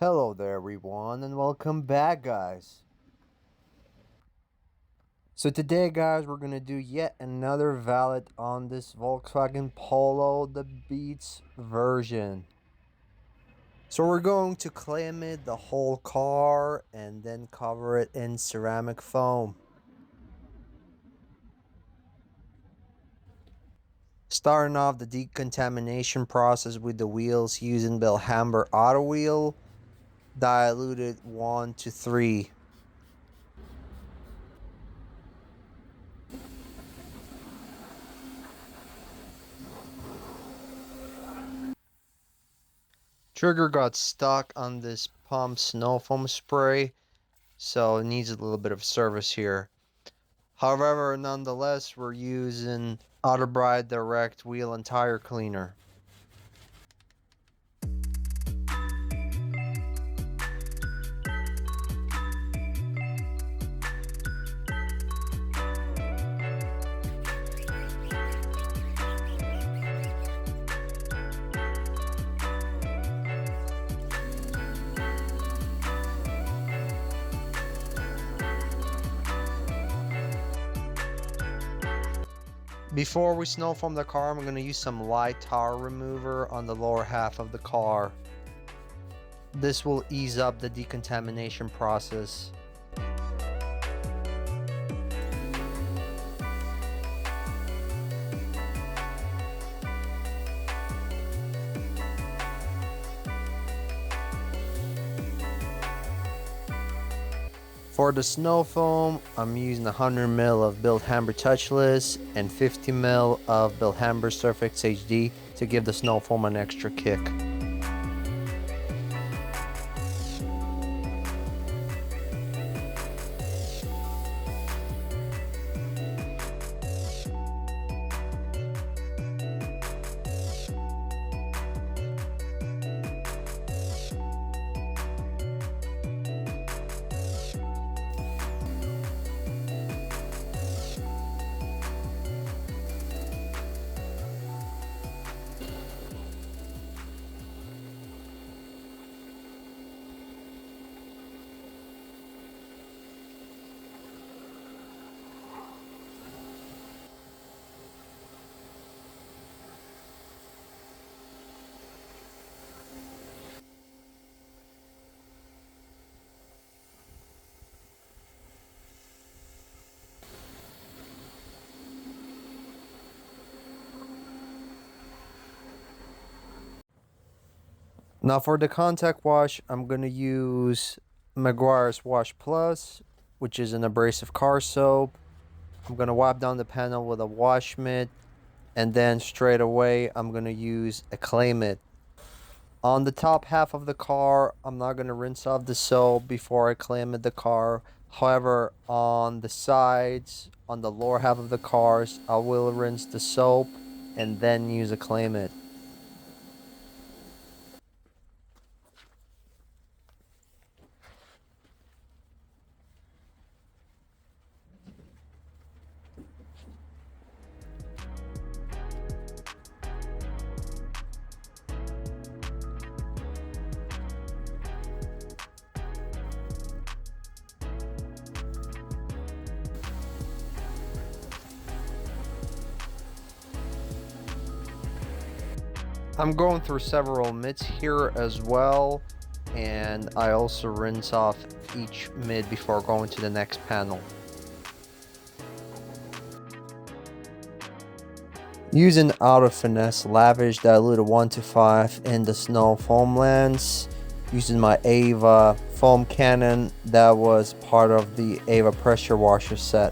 Hello there everyone and welcome back guys. So today guys we're gonna do yet another valet on this Volkswagen Polo, the Beats version. So we're going to clam it the whole car and then cover it in ceramic foam. Starting off the decontamination process with the wheels using Bilhamber Auto Wheel, diluted 1 to 3. Trigger got stuck on this pump Snowfoam spray, so it needs a little bit of service here. However, nonetheless, we're using Autobrite Direct Wheel and Tire Cleaner. Before we snowfoam the car, I'm going to use some light tar remover on the lower half of the car. This will ease up the decontamination process. For the snow foam, I'm using 100 ml of Bilhamber Touchless and 50 ml of Bilhamber Surfx HD to give the snow foam an extra kick. Now for the contact wash, I'm going to use Meguiars Wash Plus, which is an abrasive car soap. I'm going to wipe down the panel with a wash mitt, and then straight away I'm going to use a clay mitt. On the top half of the car, I'm not going to rinse off the soap before I clay mitt the car. However, on the sides, on the lower half of the cars, I will rinse the soap and then use a clay mitt. I'm going through several mitts here as well, and I also rinse off each mitt before going to the next panel. Using Auto Finesse Lavish diluted 1 to 5 in the snow foam lens, using my Ava foam cannon that was part of the Ava pressure washer set.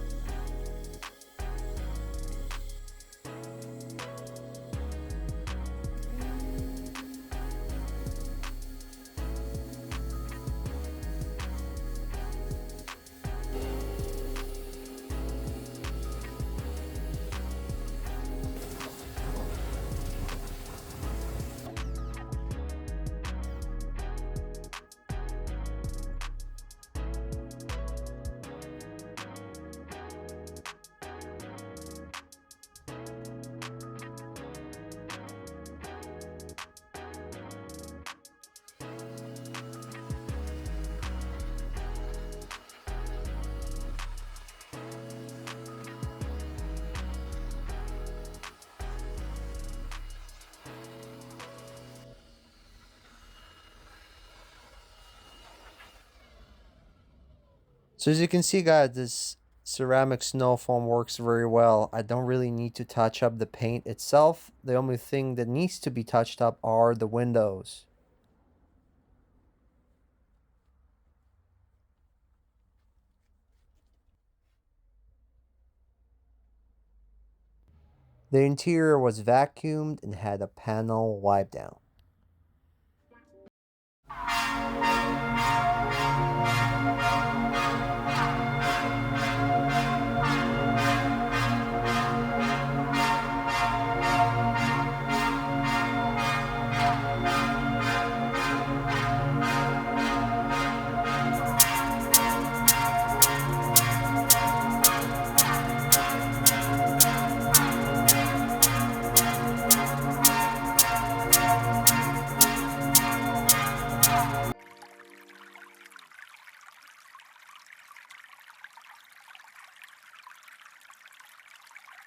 So as you can see, guys, this ceramic snow foam works very well. I don't really need to touch up the paint itself. The only thing that needs to be touched up are the windows. The interior was vacuumed and had a panel wipe down.